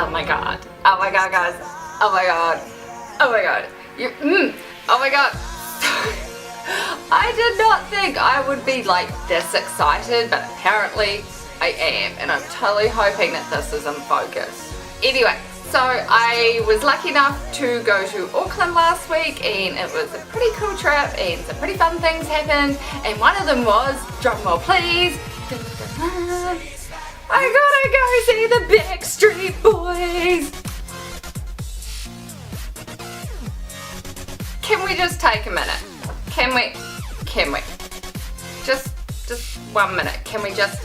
Oh my god. Oh my god, guys. Oh my god. Oh my god. Oh my god. I did not think I would be like this excited, but apparently I am, and I'm totally hoping that this is in focus. Anyway, so I was lucky enough to go to Auckland last week, and it was a pretty cool trip, and some pretty fun things happened, and one of them was, drum roll please, I gotta go see the Backstreet Boys. Can we just take a minute? Can we? Just 1 minute. Can we just?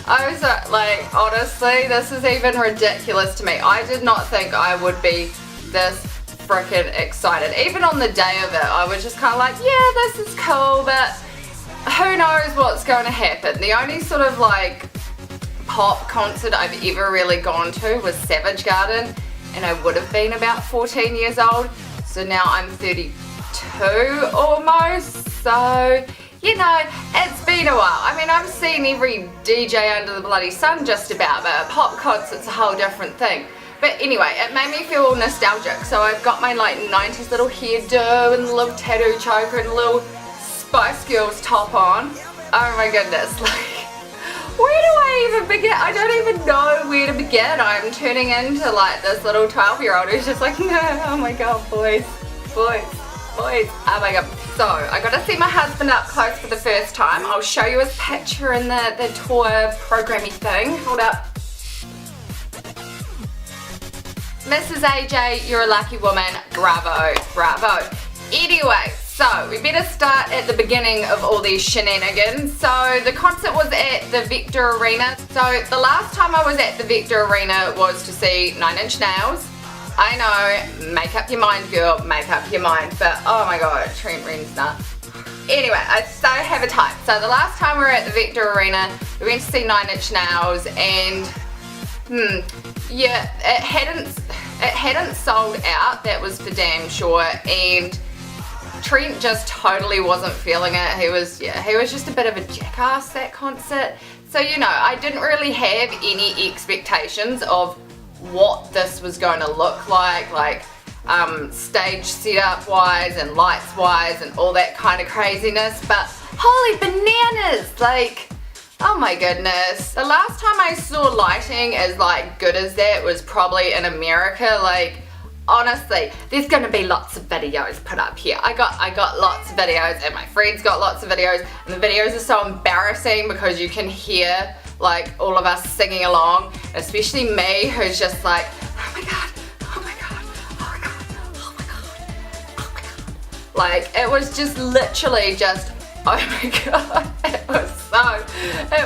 I was like, honestly, this is even ridiculous to me. I did not think I would be this freaking excited. Even on the day of it, I was just kind of like, yeah, this is cool, but who knows what's going to happen. The only sort of like pop concert I've ever really gone to was Savage Garden, and I would have been about 14 years old. So now I'm 32 almost, so you know, it's been a while. I mean, I've seen every DJ under the bloody sun just about, but a pop concert's a whole different thing. But anyway, it made me feel nostalgic, so I've got my like 90s little hairdo and a little tattoo choker and a little Spice Girls top on. Oh my goodness, like, where do I even begin? I don't even know where to begin. I'm turning into like this little 12-year-old who's just like, no, oh my god, boys, oh my god. So, I got to see my husband up close for the first time. I'll show you his picture in the tour programmy thing. Hold up. Mrs. AJ, you're a lucky woman. Bravo, bravo. Anyway, so we better start at the beginning of all these shenanigans. So the concert was at the Vector Arena. So the last time I was at the Vector Arena was to see 9 Inch Nails. I know, make up your mind, girl, make up your mind, but oh my god, Trent Reznor. Anyway, I so have a type. So the last time we were at the Vector Arena, we went to see 9 Inch Nails, and yeah, it hadn't sold out, that was for damn sure, and Trent just totally wasn't feeling it. He was just a bit of a jackass that concert. So you know, I didn't really have any expectations of what this was going to look like stage setup wise and lights wise and all that kind of craziness, but holy bananas, like, oh my goodness. The last time I saw lighting as like good as that was probably in America. Like, honestly, there's gonna be lots of videos put up here. I got lots of videos, and my friends got lots of videos, and the videos are so embarrassing because you can hear like all of us singing along, especially me, who's just like, oh my god, oh my god, oh my god, oh my god, oh my god. Like, it was just literally just, oh my god, it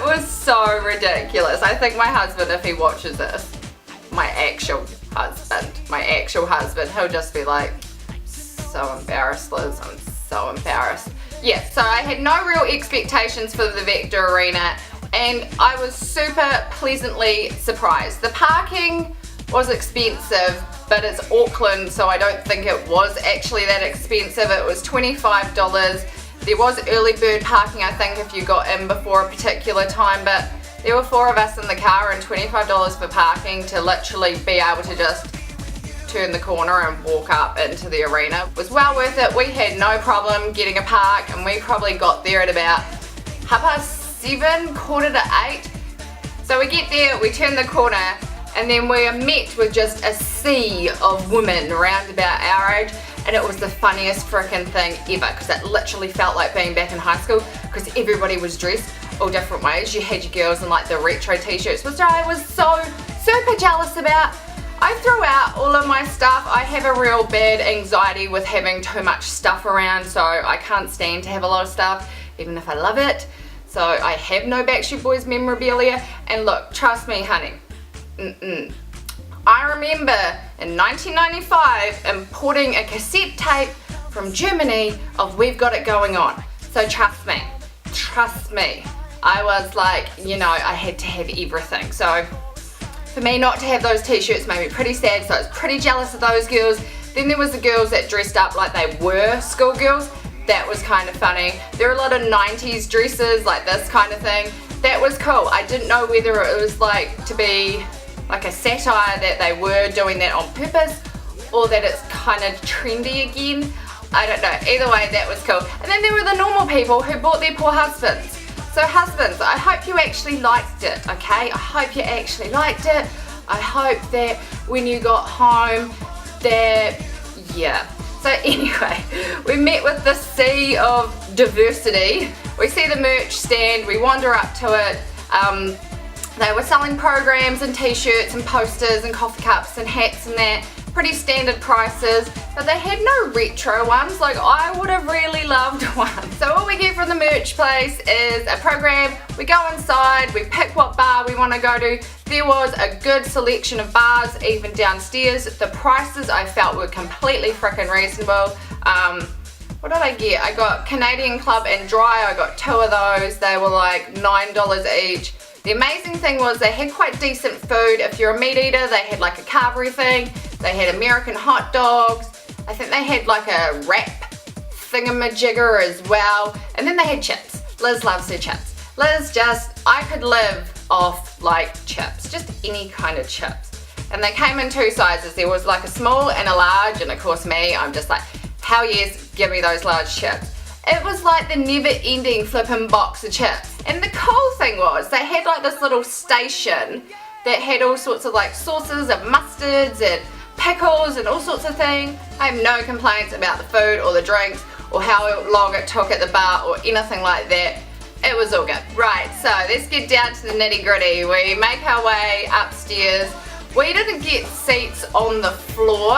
was so ridiculous. I think my husband, if he watches this, my actual husband, he'll just be like, so embarrassed, Liz, I'm so embarrassed. Yeah, so I had no real expectations for the Vector Arena, and I was super pleasantly surprised. The parking was expensive, but it's Auckland, so I don't think it was actually that expensive. It was $25. There was early bird parking, I think, if you got in before a particular time, but there were 4 of us in the car, and $25 for parking to literally be able to just turn the corner and walk up into the arena was well worth it. We had no problem getting a park, and we probably got there at about 7:30, 7:45. So we get there, we turn the corner, and then we are met with just a sea of women around about our age, and it was the funniest freaking thing ever, because it literally felt like being back in high school, because everybody was dressed all different ways. You had your girls in like the retro t-shirts, which I was so super jealous about. I threw out all of my stuff. I have a real bad anxiety with having too much stuff around, so I can't stand to have a lot of stuff, even if I love it. So I have no Backstreet Boys memorabilia, and look, trust me, honey, I remember in 1995 importing a cassette tape from Germany of We've Got It Going On. So trust me, I was like, you know, I had to have everything. So for me not to have those t-shirts made me pretty sad, so I was pretty jealous of those girls. Then there was the girls that dressed up like they were schoolgirls. That was kind of funny. There were a lot of 90s dresses, like this kind of thing. That was cool. I didn't know whether it was like to be like a satire that they were doing that on purpose, or that it's kind of trendy again. I don't know. Either way, that was cool. And then there were the normal people who bought their poor husbands. So husbands, I hope you actually liked it, okay? I hope you actually liked it. I hope that when you got home that, yeah. So anyway, we met with the sea of diversity. We see the merch stand, we wander up to it. They were selling programs and t-shirts and posters and coffee cups and hats and that. Pretty standard prices, but they had no retro ones. Like, I would have really loved one. So all we get from the merch place is a program. We go inside, we pick what bar we want to go to. There was a good selection of bars, even downstairs. The prices I felt were completely freaking reasonable. What did I get? I got Canadian Club and Dry. I got 2 of those. They were like $9 each. The amazing thing was they had quite decent food. If you're a meat eater, they had like a carvery thing. They had American hot dogs. I think they had like a wrap thingamajigger as well. And then they had chips. Liz loves her chips. Liz just, I could live off like chips, just any kind of chips. And they came in 2 sizes. There was like a small and a large, and of course me, I'm just like, hell yes, give me those large chips. It was like the never-ending flippin' box of chips. And the cool thing was they had like this little station that had all sorts of like sauces and mustards and pickles and all sorts of things. I have no complaints about the food or the drinks or how long it took at the bar or anything like that. It was all good. Right, so let's get down to the nitty gritty. We make our way upstairs. We didn't get seats on the floor.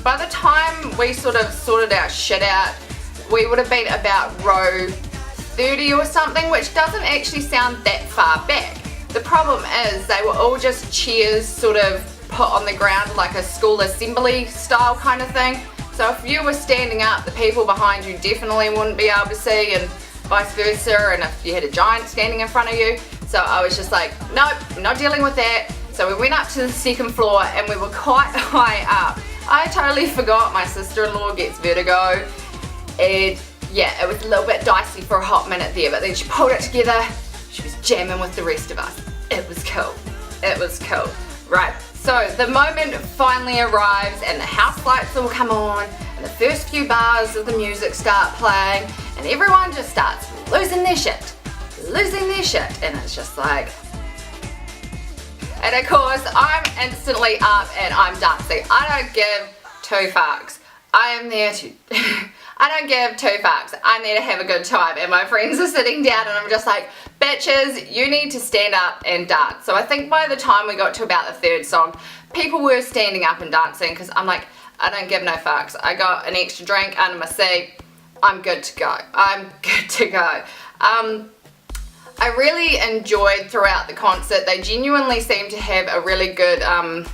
By the time we sort of sorted our shit out, we would have been about row 30 or something, which doesn't actually sound that far back. The problem is they were all just chairs sort of put on the ground like a school assembly style kind of thing. So if you were standing up, the people behind you definitely wouldn't be able to see, and vice versa, and if you had a giant standing in front of you. So I was just like, nope, not dealing with that. So we went up to the 2nd floor and we were quite high up. I totally forgot my sister-in-law gets vertigo, and yeah, it was a little bit dicey for a hot minute there, but then she pulled it together. She was jamming with the rest of us. It was cool. It was cool. Right, so the moment finally arrives and the house lights all come on and the first few bars of the music start playing and everyone just starts losing their shit. And it's just like... And of course, I'm instantly up and I'm dancing. I don't give 2 fucks. I am there to... I don't give 2 fucks. I'm there to have a good time, and my friends are sitting down and I'm just like, bitches, you need to stand up and dance. So I think by the time we got to about the 3rd song, people were standing up and dancing because I'm like, I don't give no fucks. I got an extra drink under my seat. I'm good to go. I'm good to go. I really enjoyed throughout the concert. They genuinely seemed to have a really good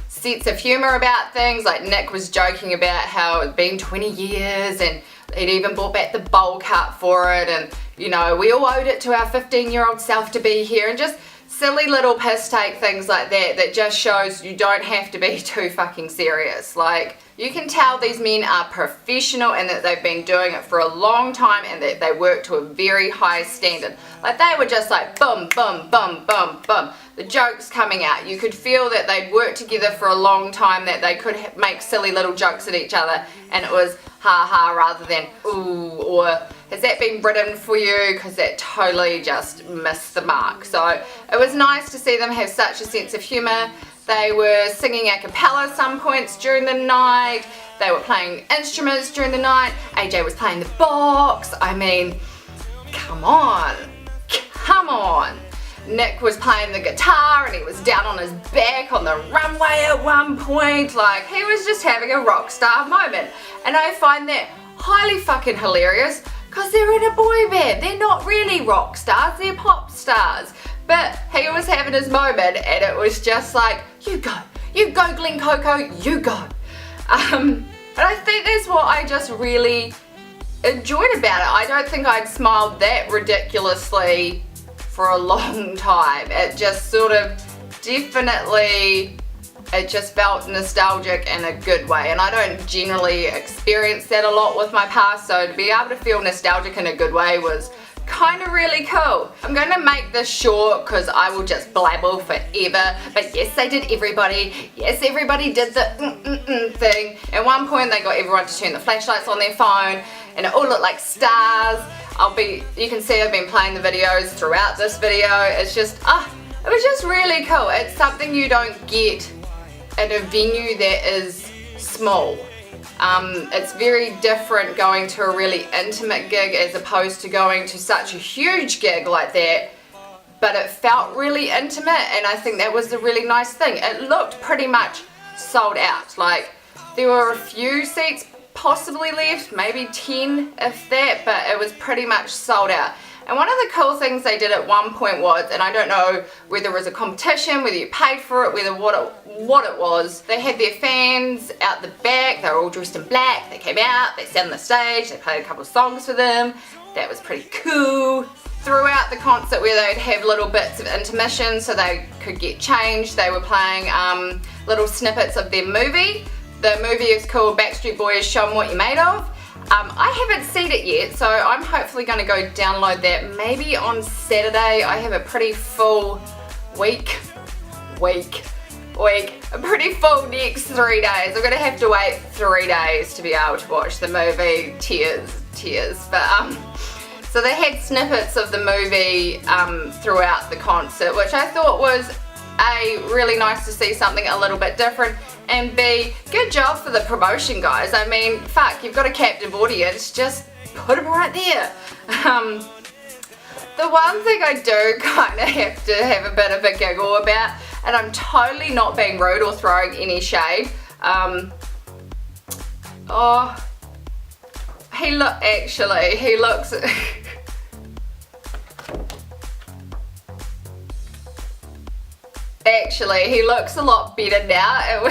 sense of humour about things. Like Nick was joking about how it's been 20 years and he'd even brought back the bowl cut for it, and you know, we all owed it to our 15-year-old self to be here, and just silly little piss take things like that that just shows you don't have to be too fucking serious. Like, you can tell these men are professional and that they've been doing it for a long time and that they work to a very high standard. Like, they were just like boom, boom, boom, boom, boom. The jokes coming out. You could feel that they'd worked together for a long time, that they could make silly little jokes at each other, and it was ha ha rather than ooh, or has that been written for you, because that totally just missed the mark. So it was nice to see them have such a sense of humour. They were singing a cappella at some points during the night. They were playing instruments during the night. AJ was playing the box. I mean, come on. Come on. Nick was playing the guitar and he was down on his back on the runway at one point. Like, he was just having a rock star moment. And I find that highly fucking hilarious because they're in a boy band. They're not really rock stars, they're pop stars. But he was having his moment and it was just like, you go, Glen Coco, you go. And I think that's what I just really enjoyed about it. I don't think I'd smiled that ridiculously for a long time. It just sort of definitely it just felt nostalgic in a good way, and I don't generally experience that a lot with my past, so to be able to feel nostalgic in a good way was kind of really cool. I'm going to make this short because I will just blabble forever, but yes, they did everybody. Yes, everybody did the thing. At one point they got everyone to turn the flashlights on their phone and it all looked like stars. You can see I've been playing the videos throughout this video. It's just, it was just really cool. It's something you don't get at a venue that is small. It's very different going to a really intimate gig as opposed to going to such a huge gig like that, but it felt really intimate, and I think that was the really nice thing. It looked pretty much sold out. Like, there were a few seats possibly left, maybe 10 if that, but it was pretty much sold out. And one of the cool things they did at one point was, and I don't know whether it was a competition, whether you paid for it, whether what it was, they had their fans out the back. They were all dressed in black. They came out, they sat on the stage, they played a couple of songs for them. That was pretty cool. Throughout the concert, where they'd have little bits of intermission so they could get changed, they were playing little snippets of their movie. The movie is called Backstreet Boys Show 'Em What You Made Of. I haven't seen it yet, so I'm hopefully going to go download that maybe on Saturday. I have a pretty full week, a pretty full next 3 days. I'm going to have to wait 3 days to be able to watch the movie. Tears. But so they had snippets of the movie throughout the concert, which I thought was A, really nice to see something a little bit different, and B, good job for the promotion, guys. I mean, fuck, you've got a captive audience, just put them right there. The one thing I do kind of have to have a bit of a giggle about, and I'm totally not being rude or throwing any shade, he looks Actually, he looks a lot better now.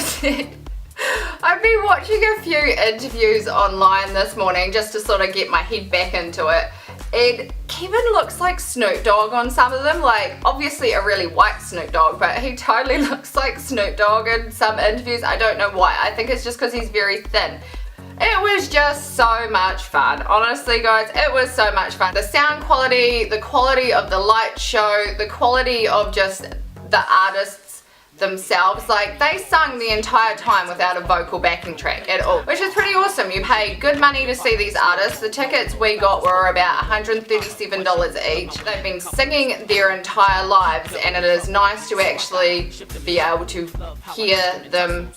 I've been watching a few interviews online this morning just to sort of get my head back into it, and Kevin looks like Snoop Dogg on some of them, like obviously a really white Snoop Dogg, but he totally looks like Snoop Dogg in some interviews. I don't know why. I think it's just because he's very thin. It was just so much fun. Honestly, guys, it was so much fun. The sound quality, the quality of the light show, the quality of just the artists themselves, like they sung the entire time without a vocal backing track at all, which is pretty awesome. You pay good money to see these artists. The tickets we got were about $137 each. They've been singing their entire lives, and it is nice to actually be able to hear them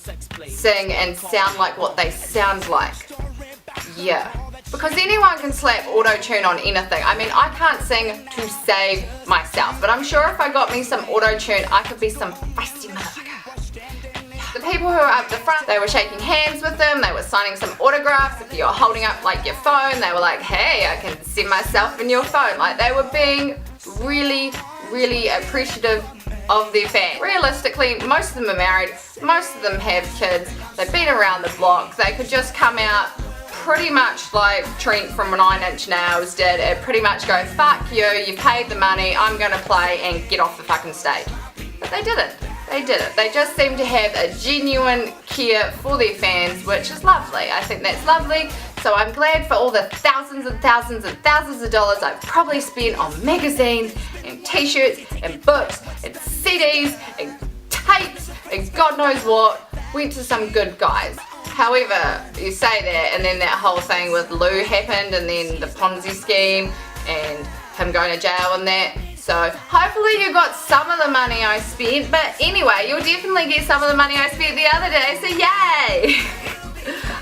sing and sound like what they sound like. Yeah. Because anyone can slap auto-tune on anything. I mean, I can't sing to save myself, but I'm sure if I got me some auto-tune, I could be some feisty motherfucker. The people who were up the front, they were shaking hands with them, they were signing some autographs. If you're holding up like your phone, they were like, hey, I can see myself in your phone. Like, they were being really, really appreciative of their fans. Realistically, most of them are married, most of them have kids, they've been around the block, they could just come out pretty much like Trent from 9 Inch Nails did, and pretty much go, fuck you, you paid the money, I'm gonna play, and get off the fucking stage. But they didn't. They just seem to have a genuine care for their fans, which is lovely. I think that's lovely. So I'm glad for all the thousands and thousands and thousands of dollars I've probably spent on magazines and t-shirts and books and CDs and tapes and God knows what went to some good guys. However, you say that, and then that whole thing with Lou happened, and then the Ponzi scheme and him going to jail and that. So hopefully you got some of the money I spent, but anyway, you'll definitely get some of the money I spent the other day, so yay!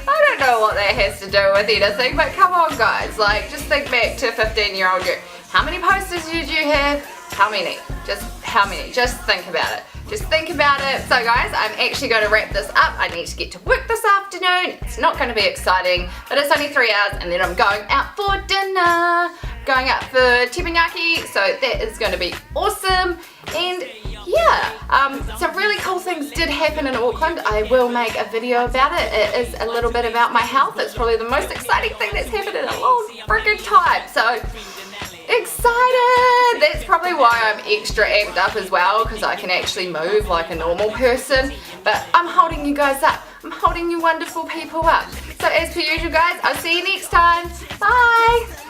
I don't know what that has to do with anything, but come on guys, like just think back to 15-year-old you. How many posters did you have? How many? Just how many? Just think about it. Just think about it. So guys, I'm actually going to wrap this up. I need to get to work this afternoon. It's not going to be exciting, but it's only 3 hours, and then I'm going out for dinner. Going out for teppanyaki, so that is going to be awesome. And yeah, some really cool things did happen in Auckland. I will make a video about it. It is a little bit about my health. It's probably the most exciting thing that's happened in a long freaking time. So excited! That's probably why I'm extra amped up as well, because I can actually move like a normal person. But I'm holding you guys up. I'm holding you wonderful people up. So as per usual guys, I'll see you next time. Bye!